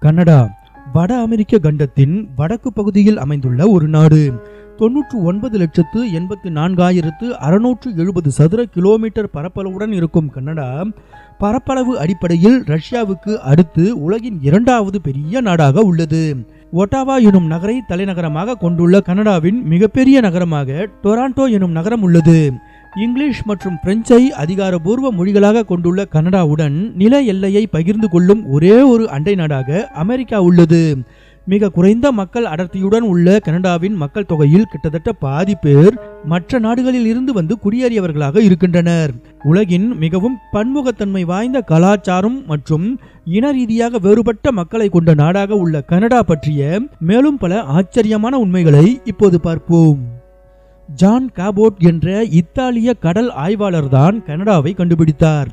Canada வட அமெரிக்க கண்டத்தின் வடக்கு பகுதியில் அமைந்துள்ள ஒரு நாடு. 99,84,670 சதுர கிலோமீட்டர் பரப்பளவுடன் இருக்கும் கனடா பரப்பளவு அடிப்படையில் ரஷ்யாவுக்கு அடுத்து உலகின் 2வது பெரிய நாடாக உள்ளது. ஒட்டாவா எனும் நகரை தலைநகரமாக கொண்டுள்ள கனடாவின் மிகப்பெரிய நகரமாக டொராண்டோ எனும் நகரம் உள்ளது. இங்கிலீஷ் மற்றும் பிரெஞ்சை அதிகாரபூர்வ மொழிகளாக கொண்டுள்ள கனடாவுடன் நில எல்லையை பகிர்ந்து கொள்ளும் ஒரே ஒரு அண்டை நாடாக அமெரிக்கா உள்ளது. மிக குறைந்த மக்கள் அடர்த்தியுடன் உள்ள கனடாவின் மக்கள் தொகையில் கிட்டத்தட்ட பாதி பேர் மற்ற நாடுகளில் இருந்து வந்து குடியேறியவர்களாக இருக்கின்றனர். உலகின் மிகவும் பன்முகத்தன்மை வாய்ந்த கலாச்சாரம் மற்றும் இன ரீதியாக வேறுபட்ட மக்களை கொண்ட நாடாக உள்ள கனடா பற்றிய மேலும் பல ஆச்சரியமான உண்மைகளை இப்போது பார்ப்போம். ஜான் காபோட் என்ற இத்தாலிய கடல் ஆய்வாளர் தான் கனடாவை கண்டுபிடித்தார்.